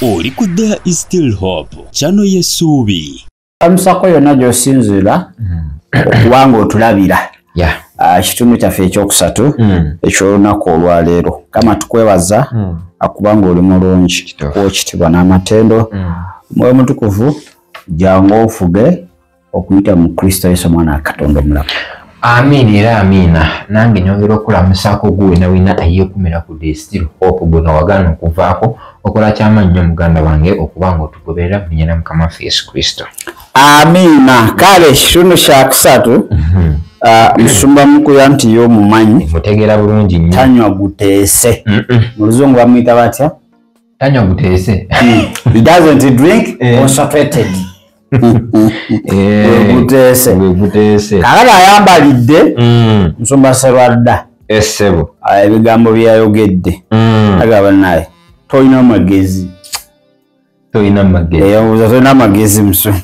Oli ku There Is Still Hope channel y'essuubi. Amusako yonna gy'osinziira okubanga otulabira kitundu kyaffe ekyokusatu eky'olunaku olwaleero. Kama tukwebaza akubanga oli mulungi kw'ekitibwa n'amatendo. Mwoyo mutukuvu jangu ofuge okuyita mu Kristo Yesu mwana wa Katonda omulamu. Amin era amina. Nange nyongera okulamusako gwe na wina ayekumira ku There Is Still Hope gwe wagana okuvaako okola kyamannyo muganda wange okubanga otugoberera mu linnya lya Mukama waffe Yesu Kristo. Amina. Kale ekitundu kya kusatu musumba mukuya nti y'omumanyi mutegeera bulungi nnyo. Tanywa guteese. Mu Luzungu bamuyita batya? Tanywa guteese. He doesn't drink concentrated. Guteese. Kakati ayambalidde musumba Serwadda essebo ebigambo byayogedde agamba naye tolina magezi. Tolina magezi musu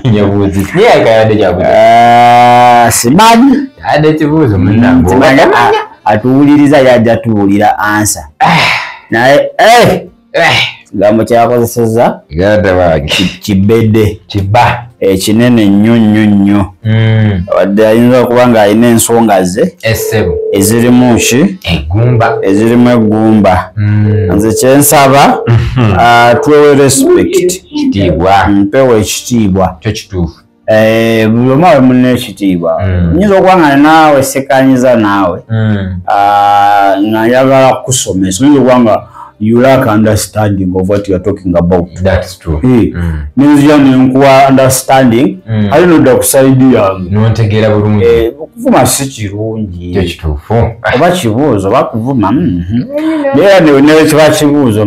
nyabuuzi naye kayadde kyabuuzi simanyi yadde kibuuzo munnange atuwuliriza yajja tuwulira ansa naye kigambo kyakozeseza kibedde ekinene nnyo wadde ayinza okuba nga alina ensonga ze ezirimu ki ezirimu eggumba. Nze kyensaba twewe respect mpewe ekitiibwa buli omu awe mulina ekitiibwa. Nyinza okuba nga naawe sekanyiza naawe nga njagala kukusomesa oyinza okuba nga you lack understanding of what you are talking about. That's true. Nenzija nenkuwa understanding ali nodda ku side yange nontegeera bulungi okuvuma si kirungi kyo kituufu oba kibuuzo oba kuvuma era newe kiba kibuuzo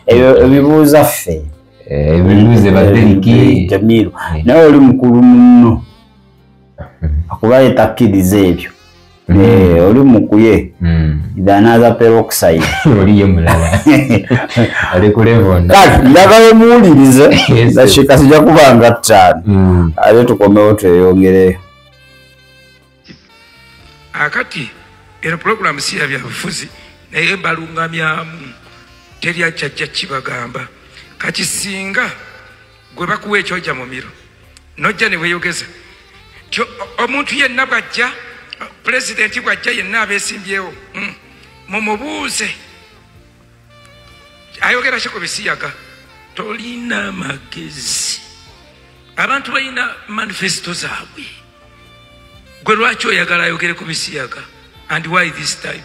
ebibuuza ffe ebibuuze badderiki Jamiru naye oli mukulu muno akuba yetakkiriza ebyo oli mukuye idanaza peroxide oliye mulala ali kulevonda kati njagala muwulirize dakika sijja kubanga 5 ate tukomewo tweyongereyo akati eno program si ya byabufuzi naye balungamyamu teri akyajja kibagamba kati singa gwe bakuwa ekyojja mu miro nojja ne weeyogeza omuntu yenna bwajja President bwajja yenna abeesimbyewo mumubuuze ayogera ki ku bisiyaga tolina magezi. Abantu balina manifesto zaabwe gwe lwaki oyagala ayogere ku bisiyaga and why this time?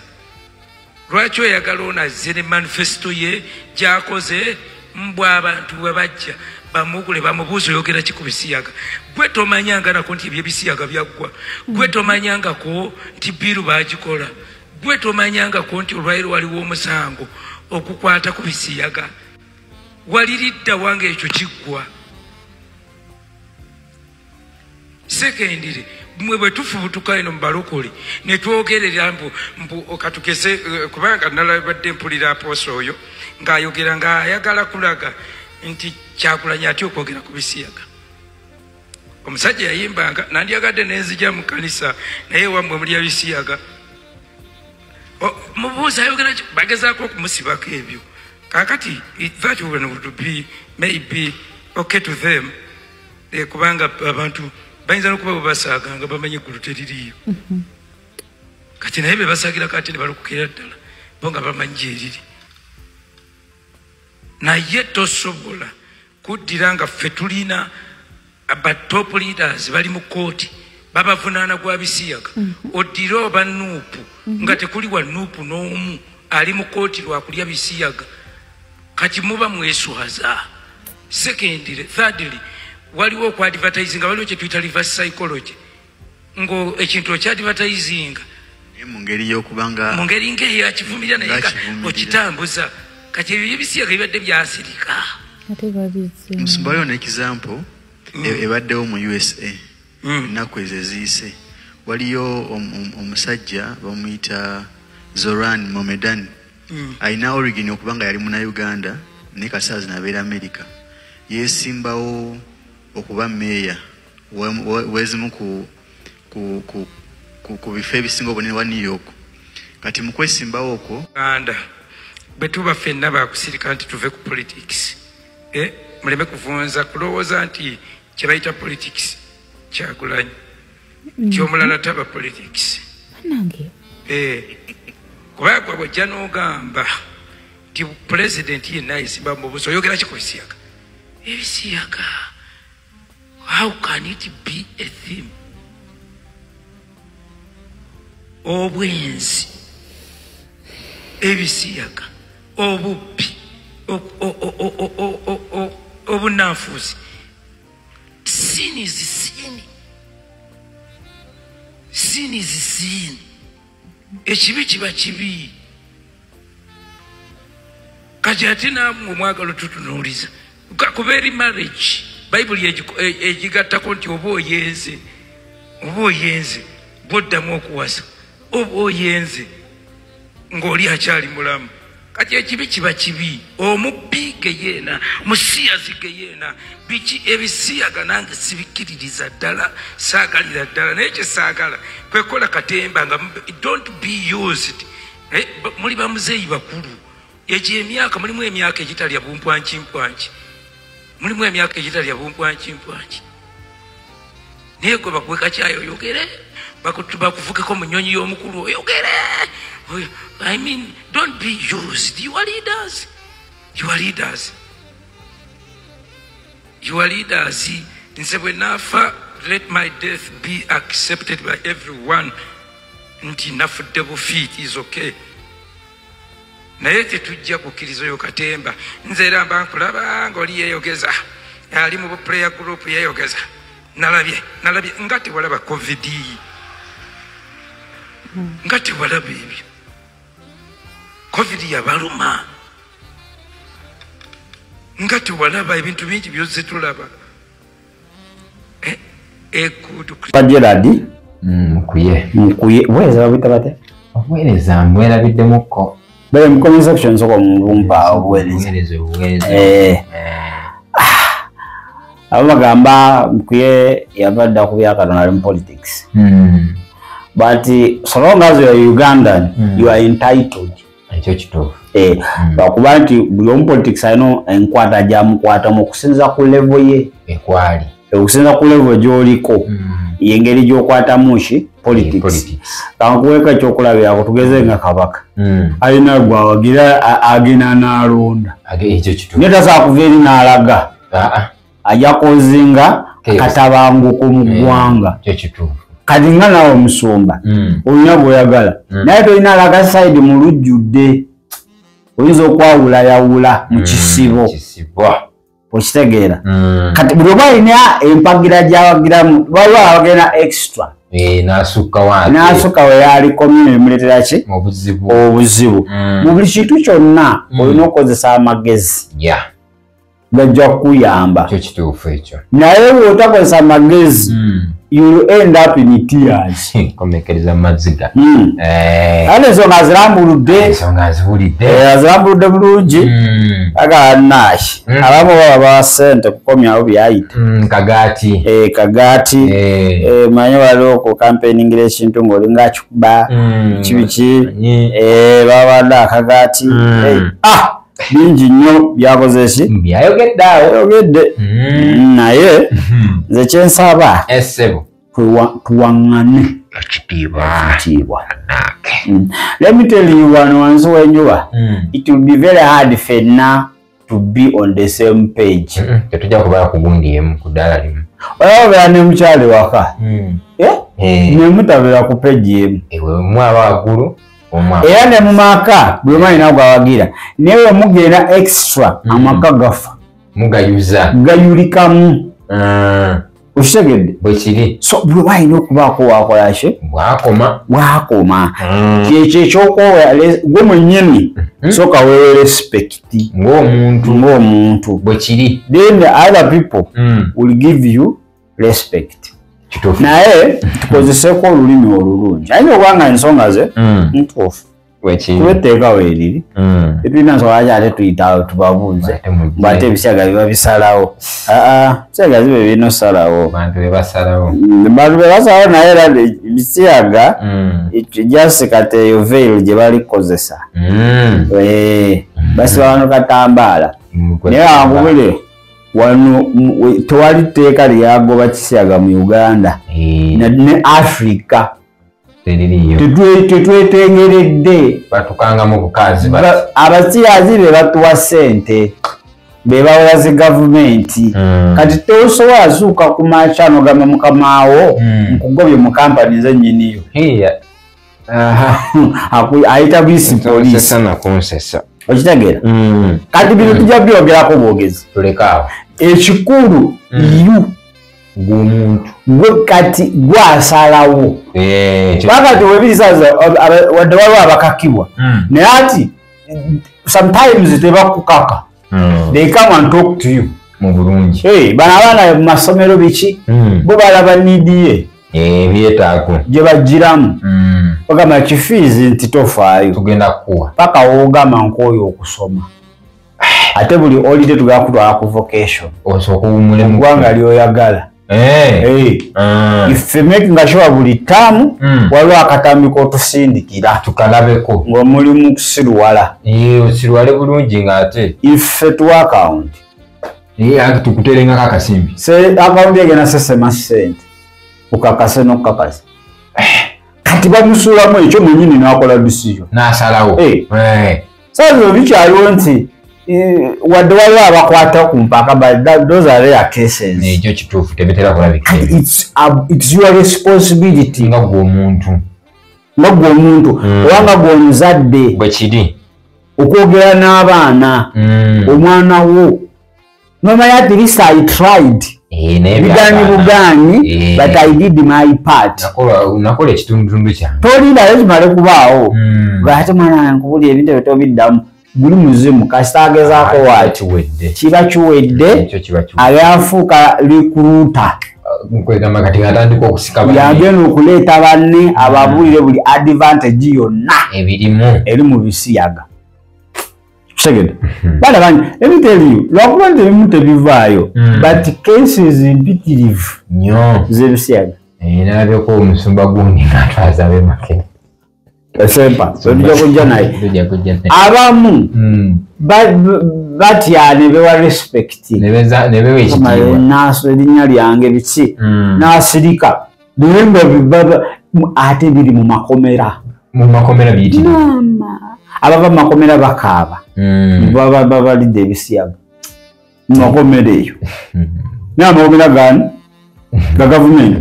Lwaki oyagala onazze ne manifesto ye gyakoze mbwa abantu bwe bajja bamugule bamubuuze oyogera ki ku bisiyaga? Gwe tomanyanga nako nti ebyebisiyaga byaggwa. Gwe tomanyangako nti biiru baagikola. Gwe tomanyangako nti olwairo waliwo omusango okukwata ku bisiyaga. Waliridda wange ekyo kiggwa. Sekendire mwe bwe tufubutuka eno mu balokole ne twogerera mbu okatukese kubanga nalabadde mpulira apooso oyo ng'ayogera ng'ayagala kulaga nti kyakulanya ati okwogera ku bisiyaga. Omusajja yayimbanga nandyagadde nenzija mu kanisa naye wammwe mulya bisiyaga. Mubuuza ayogera bagezaako okumusibako ebyo. Kakati that would be maybe okay to them kubanga abantu bayinza n'okuba bwebasaaga nga bamanyi eggulu teririyo. Kati naye bebasagira kati ne balukukira ddala bo nga bamanyi gyeriri. Naye tosobola kuddira nga ffe tulina top leaders bali mu kooti babavunaana gwa bisiyaga oddire oba nuupu nga tekuli wa nuupu n'omu ali mu kooti lwakulya bisiyaga. Kati muba mweswaza. Secondly, thirdly, waliwo okwadvertising waliwo kye tuyita reverse psychology ngo ekintu okyadvertising mu ngeri y'okubanga mu ngeri ng'eyo akivumirira naye okitambuza. Kati ebyo ebisiyaga bibadde byasirika. musumba waliwo n'example ebaddewo mu USA ennaku ezo eziyise. Waliyo omusajja bamuyita Zoran Momedan alina origin okubanga yali muna Uganda naye kasaazi nabeera America. Yeesimbawo okuba meeya wezimu ku bifo ebisinga obunene wa New York. Kati mu kwesimbawo okwo betuba ffenna bakusirika nti tuve ku politics muleme kuvunza kulowooza nti kye bayita politics Kyagulanyi ky'omulala taba politics kuba gwe bw'ojja n'ogamba nti pulezidenti yenna ayisibwa mu buso oyogera ki ku bisiyaga ebisiyaga how can it be a theme obwenzi ebisiyaga obubbi obunanfuuzi sin is sin sin is sin ekibi kiba kibi kati ate namwe mwagala tutunuuliza kuba eri marriage bayibuli egigattako nti oba oyenze bwoddamu okuwasa oba oyenze ng'oli akyali mulamu kati ekibi kiba kibi omubbi geyeena musiyazi geyeena biki ebisiyaga nange sibikkiririza ddala saagalira ddala naye kyesaagala kwekola katemba nga don't be used muli bamuzeeyi bakulu egyo emyaka mulimu emyaka egitalya bumpwankimpwanki mulimu emyaka egitalya bumpwankimpwanki naye gwe bakweka kyayo oyogere bakuvukeko mu nnyonyi y'omukulu oyogere I mean, don't be used. You are leaders. You are leaders. You are leaders. And say, when let my death be accepted by everyone. And enough devil feet is okay. Naye tetujja kukkiriza oyo katemba nze era mba nkulaba ng'oli yeeyogeza ali mu prayer group yeeyogeza nalabye nga tewalaba covid nga tewalaba ebyo covid yabaluma nga tewalaba ebintu bingi byozze tulaba Gerard mukuye bweza babita bate obuweereza mbwerabiddemukko bale mu comment section soko mumpa obuweereza abagamba mukuye yabadda ku byakatonda mu politics but so long as you are Ugandan you are entitled ekyo kituufu bakuba nti buli omu politics alina enkwata gyamukwata mu kusinza ku level ye ekwali okusinza ku level gy'oliko yengeri gy'okwatamu ki politics kankuweka ekyokulabirako tugeze nga kabaka alina gwawagira agenda n'alonda naye tasobola kuva eri n'alaga ajja kozinga katabanguko mu ggwanga kati nga nawe omusumba olina bw'oyagala naye tolina alaga side mu lujjudde oyinza okwawulayawula mu kisibo okitegeera kati buli oba alina empagira gy'awagiramu baba abagenda extra n'asukka we yali komune emuleetera ki obuzibu mu buli kintu kyonna olina okukozesa amagezi gajja kukuyamba naye bw'otakozesa amagezi you'll end up in tears. Komekeriza maziga. Ale nsonga zirambuludde bulungi aga nash abamu baba basente kukomyawo byayita kagati manyi waliwo ku campaigning ekintu ng'olinga akikuba kibiki babadde akagati bingi nnyo byakoze ki byayogedde naye nze kyensaba tuwaŋŋane ekitiibwa. Let me tell you wano wansi w'enjuba it will be very hard fenna to be on the same page. Tetujja kubeera ku gundi emu ku ddaala limu. Oyabeera ne mukyali waka ne mutabeera ku peji emu mwaba waggulu era ne mu maka bwe malina gwawagira naye mugenda extra amaka gafa mugayuza gayulikamu okitegedde bwe kiri so bwe balina okubaako wakolaki bwakoma kyekyo ekyokwowera gwe mwennyini soka wewe respect ng'omuntu bwe kiri then the other people will give you respect. Naye tukozeseko olulimi olulungi ayinza okubanga ensonga ze ntuufu tubeteeka weeriri tetulina nsonga ki ate tuyitawo tubabuuze bate ebisiyaga biba bisalawo ebisiyaga zibe birina osalawo bantu bebasalawo naye era ebisiyaga just kati eyo veil gye balikozesa basi wano katambala naye angubule wano tewali tteeka lyagoba Kisiyaga mu Uganda ne Africa tetwetengeredde batukanga mu bukazi abasiyazi be batuwa ssente be bawola zi gavumenti kati tosobola zuuka ku machano gamba mukamaawo nkugobye mu kampani zennyiniyo ayita bisi poliisi okitegeera kati bino tujja byogerako bwogezi tulekaawo ekikulu yu gwomuntu gwe kati gwasalawo wakati webirisaza wadde waliwo abakakibwa naye ati sometimes tebakukaka they come and talk to you mu bulungi bano abaana mu masomero biki bo balaba nidiye ebyetaago gye bagiramu bagamba kifiizi nti tofaayo tugenda kuwa paka woogamba nk'oyo okusoma ate buli olide tugenda kutwala ku vocation eggwanga lyoyagala ife making sure buli ttaamu waliwo akatambi k'otusindikira tukalabeko ng'omulimu kusiruwala osirwale bulungi ng'ate ife tuwa akawunti tukuterengako akasimbi akawunti egenda sesema ssente ukakase n'okukakasa kati bamusuulamu ekyo mwenyini n'akola decision n'asalawo sazo bikyaliwo nti wadde waliwo abakwata ku mpaka but those are rare cases ekyo kituufu tebitera kulabika it's your responsibility nga gw'omuntu obanga gw'omuzadde bwe kiri okwogera n'abaana omwana wo nomanya at least I tried bugaanyi but I did my part nakola ekitundutundu kyange tolindayo kimale kubaawo ate mwana nkubuli ebintu ebitobiddamu guli muzimu kasita agezaako waati kiba kiwedde abyafuuka recruiter nkwegamba kati atandika okusika yagenda okuleeta banne ababuulire buli advantage yonna ebirimu eri mu Bisiyaga segede bana banyi let me tell you lwakuba nti ebimu tebivaayo but cases mpitirivu nnyo z'Ebisiyaga nalabyeko omusumba gundi n'atwaza ab'emakene esempa tujja kujja naye abamu batya ne bewa respect ne bewa ekitiibwa naaso erinnya lyange biki n'asirika naye nga ate biri mu makomera biyitirivu abava mu makomera bakaaba baba balidde Ebisiyaga mu makomera eyo naye amakomera gani ga gavumenti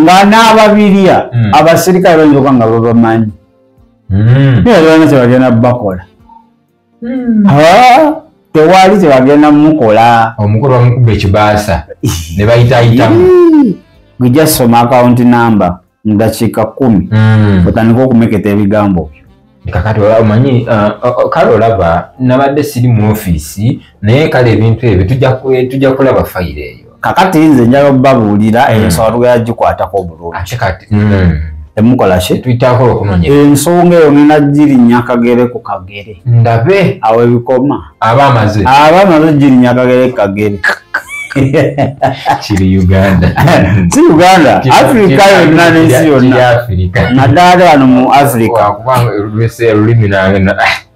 nga n'ababirya abasirikale bayinza nga babamanyi naye kyebagenda bakola tewali kyebagenda mukola omukulu bamukuba ekibaasa ne bayitaayitamu gwijja soma account number mu dakiika 10 otandika okumeketa ebigambo kakati omanyi kale olaba nabadde siri mu ofiisi naye kale ebintu ebyo tujja kulaba fayiro eyo kakati nze njala obbabuulira ensonga tugenda gikwatako obulungi ate kati temukola ki tuyitaako okunoonya ensonga eyo ngenda girinnya akagere ku kagere ndabe awo ebikoma aba amaze girinnya akagere ku kagere kiri Uganda si Uganda Africa yonna n'ensi yonna naddala wano mu Africa kubanga olulimi nange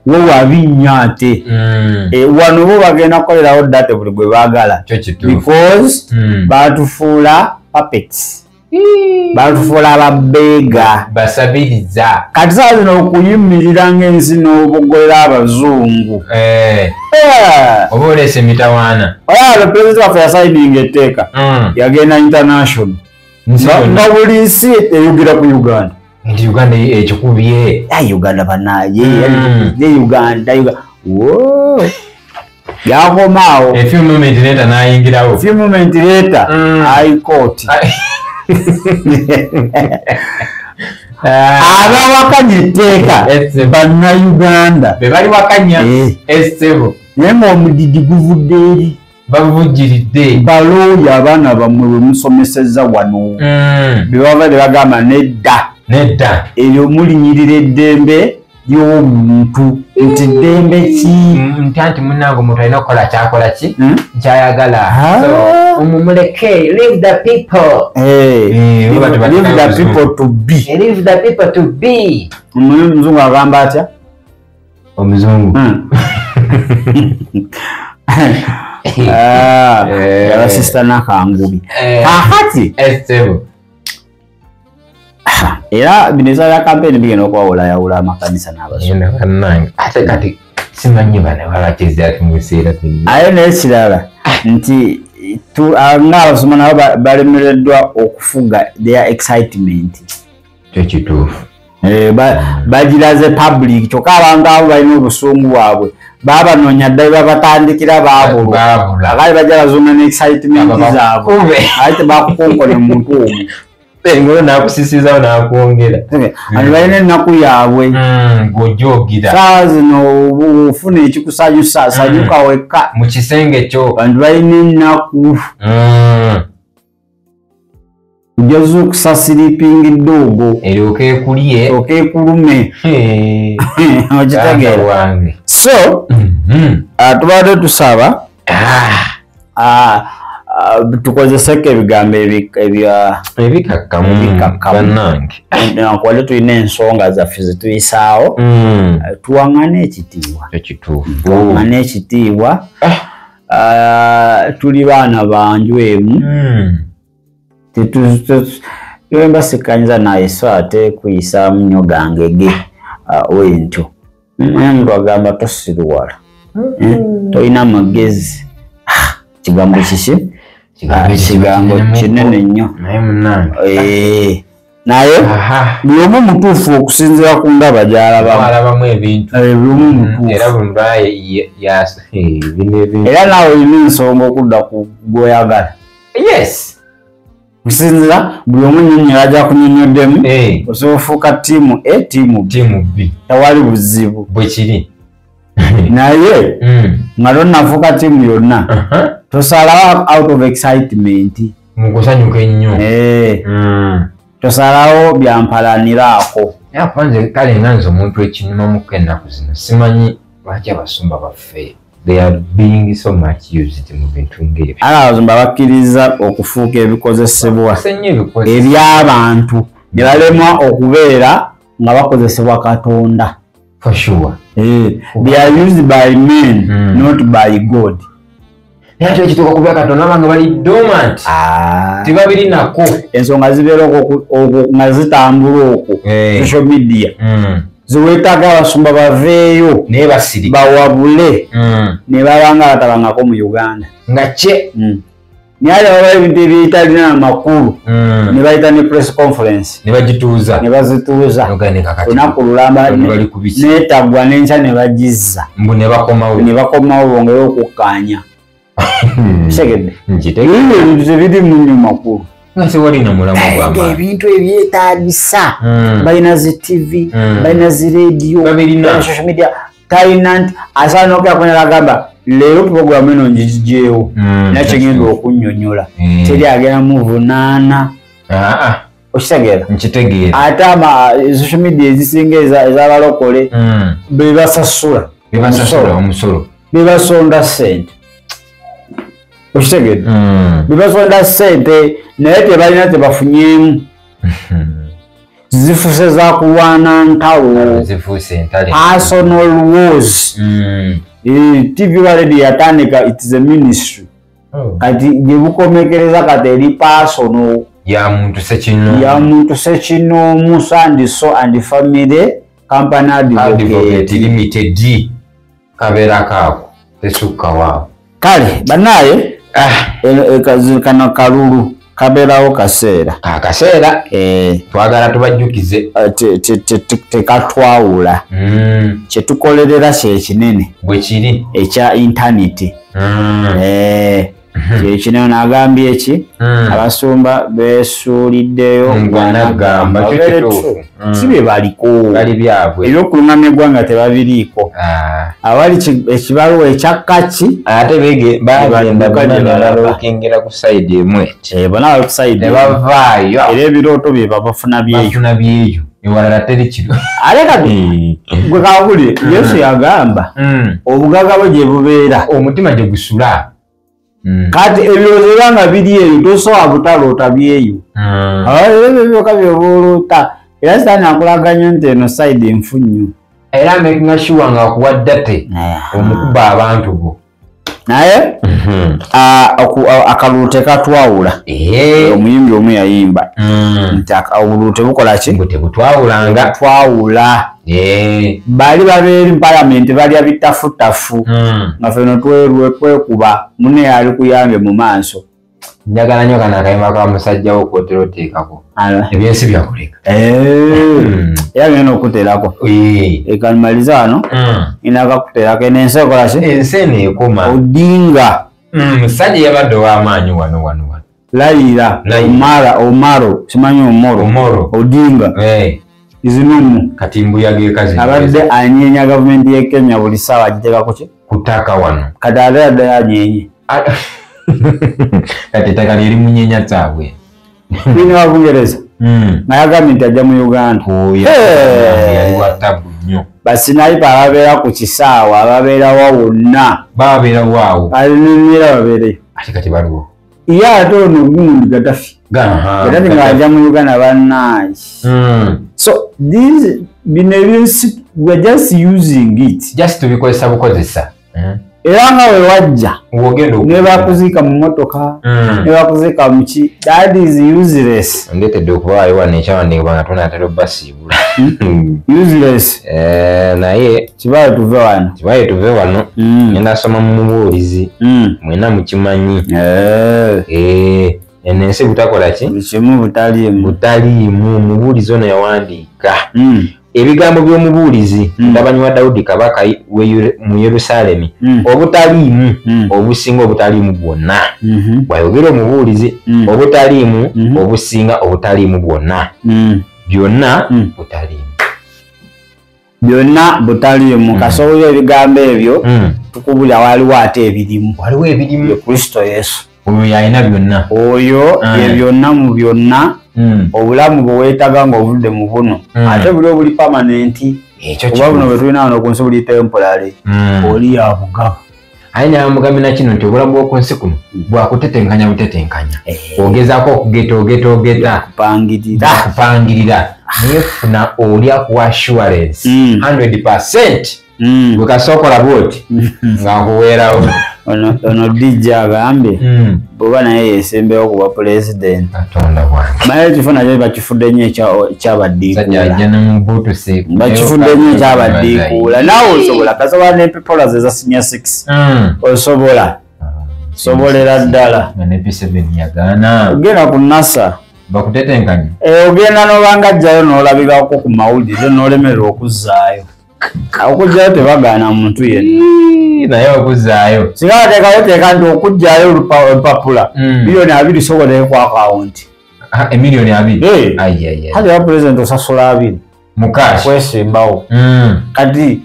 wo wabinnya ate wano bo bagenda kukolerawo date buli gwe baagala because baatufuula puppets baatufuula ababeega basabiriza kati saa zino okuyimirira ng'ensi n'obogolera abazungu oba oleese emitawaana olaba pulezidenti waffe yasayininga etteeka yagenda international nga buli nsi eyogera ku Uganda nti Uganda ekikubye Uganda banaye Uganda yakomaawo a few moment later n'ayingirawo few moment later High Court abawakanya etteeka bannayuganda be bali wakanya essebo naye ng'omudidi guvudde eri bavujjiridde balooya abaana bammwe bwe musomesezza wano be bavadde bagamba nedda eryo mulinyirira eddembe ly'omuntu nti ddembe ki nti munnange omuntu alina okukola kyakola ki kyayagala omumuleke leave the people to be omuzungu agamba atya omuzungu Yaba sister Nakangubi. Kakati. Era bineza ya campaign bigeno kwa yawula amakanisa n'abasumba. Ate kati simanyi bana balakizza ati mu biseera bino. Aye n'ekirala nti ng'abasumba nabo balemereddwa okufuga their excitement. Kyo kituufu. Bagiraze public kyokka abantu abo balina obusungu bwabwe babanoonya ddala babatandikira baabulwa akali bajja bazuna ne excitement zaabwe ate bakukonkona omuntu omu ngolo nakusisizawo nakwongera ati balina ennaku yaabwe gwojogira saa zino ofuna ekikusanyusa sanyuka wekka mu kisenge kyo bantu balina ennaku ujazo okusasiripinga eddogo eryoka ekuliye okekulume okitegeera so tubadde tusaba tukozeseko ebigambo ebikakkamu nakwale tulina ensonga zaffe zetuyisaawo tuwaŋŋane ekitiibwa tuwaŋŋane ekitiibwa tuli baana banju emu mbasikanyiza naye so ate kuyisa munyo gangege wentyo omuntu agamba tosirwala tolina magezi kigambo kiki kigambo kinene nnyo naye buli omu mutuufu okusinziira ku ndaba gy'alabamu ebintu buli mutuufu era naawe olina ensonga okudda ku gwoyagala kusinzira buli omu nnyonnyola ajja kunnyonnyoddemu osobola ofuuka ttiimu A ttiimu B tewali buzibu bwe kiri naye nga tonnafuuka ttiimu yonna tosalawo out of excitement mu kusanyuka ennyo tosalawo byampalaniraako kwanze kale nga nze omuntu ekinyumamuko ennaku zino simanyi lwaki abasumba baffe they are being so much used mu bintu ng'ebyo. Abazumba bakkiriza okufuuka ebikozesebwa eby'abantu ne balemwa okubeera nga bakozesebwa Katonda. For sure. They are used by men, not by God. Nacho ekituuka ku bya Katonda nga bali dormant. Tibabiri nako. Ensonga zibeera okwo nga zitambula okwo. Social media. Ziwetaga abasumba baveeyo naye basiri bawabule ne babanga batabangako mu Uganda nga kye naye baba ebintu ebitalina amakulu ne bayita ne press conference ne bagituuza ne bazituuza olunaku lulamba neetagwa n'enkya ne bagizza mbu ne bakomawo bongere okukkaanya segedde ebintu tebiri mu nnyo makulu ngase walina mulamu gwamba ebintu ebyetaagisa balina zi TV balina zi radio balina social media talina asana okyakwena agamba leero program eno njijeewo nakyo ngenda okunnyonnyola teri agenda muvunaana okitegeera nkitegeera ate social media ezisinga ez'abalokole bebasasula omusolo bebasonda ssente okitegeera bebasonda ssente naye tebalina tebafunyemu zifuse za kulwana ntalo personal wars TV waledi yatandika it is a ministry kati gyebukomekereza kati eri personal ya muntu sekinomu Sandiso and family company advocate limited kabera kako tesuka wao kale banaye kano kalulu kaberawo kaseera akaseera twagala tubajjukize tekatwawula kyetukolerera kyekinene bwe kiri ekya intaneti kyekinene nagambye eki abasumba besuuliddeyo gwanagamba sibye baliko ebyokulungamya eggwanga tebabiriiko awali ekibaluwa ekyakaki ate bagenda ku sayidi emwe bona bali ku sayidi nebavaayo era ebirooto bye babafuna byeyo ewalala teri kiro aleka gwe kabuli Yesu yagamba obugaga bwe gye bubeera omutima gye gusula kati ebirowoozo byanga biri eyo tosobola butaloota byeyo ebyoka byobooloota era sitaani akulaganya nti eno sayidi enfu nnyo era making sure nga kuwaddate omukuba abantu bo naye akalulu tekatwawula omuyimbi omu yayimba nti obululu tebukola ki tebutwawulanga twawula bali babeeri mpalamenti balya bitafutafu nga feno twekuba mune yali kuyambye mu maaso njagala nnyo kana akayima ka musajja wo kwotera oteekako ebyensi byakuleka era byona okuteerako ekanimaliza wano inakakuteerako enensi ekola ki ensi eneekoma odinga musajja yabadde ow'amaanyi wano layira omaro simanyi omoro odinga izinumu kati mbuyagekazi abadde anyeenya gavumenti ye Kenya buli ssaawa agiteekako ki kutaka wano kati ate adde anyenye kati ettaka lyeri munyeenya zaabwe bini wa Bungereza nayagambye nti ajja mu Uganda yali watabu nnyo basinayipa ababeera ku kisaawa ababeerawo wonna babeerawo alinira babeereyo ate kati baliwo ye ate ono gundi gatafi gatafi ng'ajja mu Uganda bannaayi so bino ebyensi we're just using it just tubikozesa bukozesa era nga we wajja ne bakuziika mu mmotoka ne bakuziika mu ki that is useless ndeetedde okubaayo wano ekyawandiikibwa nga tonaatera obbasiibula useless naye kibaye tuve wano ngenda asoma mu mubuulizi mwena mukimanyi enensi butakola ki kimu butaliimu mubuulizi ono yawandiika ebigambo by'omubuulizi mutabani wa Dawudi kabaka mu Yerusaalemi obutaliimu obusinga obutaliimu bwonna bwayogera omubuulizi obutaliimu obusinga obutaliimu bwonna byonna butaliimu kasobola ebigambo ebyo tukubulya waliwo ate ebirimu Kristo Yesu oyo yalina byonna oyo ye byonna mu byonna obulamu bwe weetaga ng'ovudde mu buno ate buli obuli permanenti oba buno bwe tulina wano ku nsi buli temporary oli yabugaba aye namugambe nakino nti obulamu bw'oku nsi kuno bwakutetenkanya butetenkanya ogezaako okugeta kupangirira naye funa oli akuwa assurance 100% bwe kasookola bwoti ng'akuweerawo ono DJ agambye bw'oba naye yesembewo kuba president maye ekifo nakyo bakifudde nnyo ekyabaddiikuula ekyabaddiikuula naawe osobola kasobola n'empepola ze za senior 6 osobolera ddala ogenda ku NASA bakutetenkanya ogenda n'obanga ajjayo n'olabikako ku mawulire n'olemerera okuzzaayo okujjayo tebagaana muntu yenna naye okuzaayo singa bateekayo nti okujjayo olupapula miliyoni 2 sobola ku akawunti emiliyoni 2 hati wa president osasula 2 mukashi kwesimbawo kati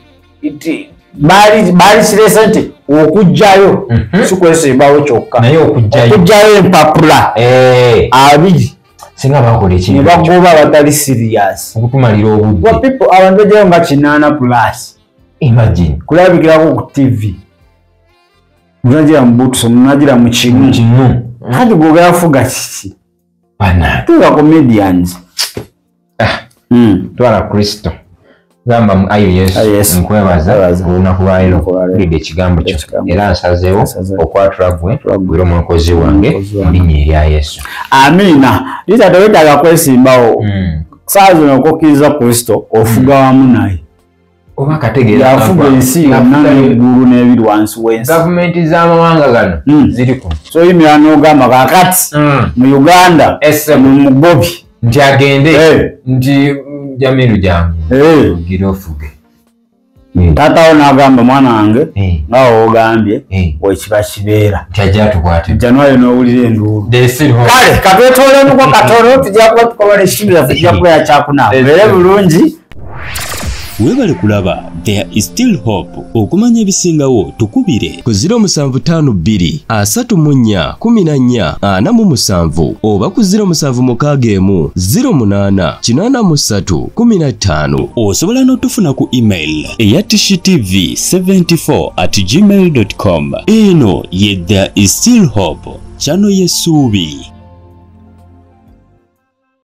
baali kirese nti okujjayo sikwesimbawo kyokka naye okujjayo empapula 2 singa bakola ekintu ne bagoba abatali serious okutumalira obudde abantu bajjayo nga 8+ imagine kulabikirako ku TV munagira mu butuso munagira mu kimu hadi gogera fuga kiki bana tuwa comedians twala Kristo gamba ayo Yesu nkwebaza olunaku lwaleero lide ekigambo kyo era nsazeewo okwatula gwe omulokozi wange mu linnya erya Yesu amina lita tewetaaga kwesimbawo saa zino okukkiriza Kristo ofuga wamu naye oba kategeera afuga ensi yonna n'eggulu n'ebiri wansi w'ensi gavumenti z'amawanga gano ziriku so yimira n'ogamba kaakati mu Uganda mu mugobi nti agende nti Jamiru jangu gira ofuge taatawo n'agamba mwana wange nga woogambye wekiba kibeera nti ajja tukwate January n'owulira enduulu kale katwetoolemu katono tujja kuba tukola ekitundu yaffe tujja kubeera kyakunaaba beere bulungi webale kulaba There is Still Hope okumanya ebisingawo tukubire ku 0752 34 14 oba ku 0761 08 83 15 osobola n'otufuna ku email eya tishitv74@gmail.com eno ye There is Still Hope channel y'essuubi.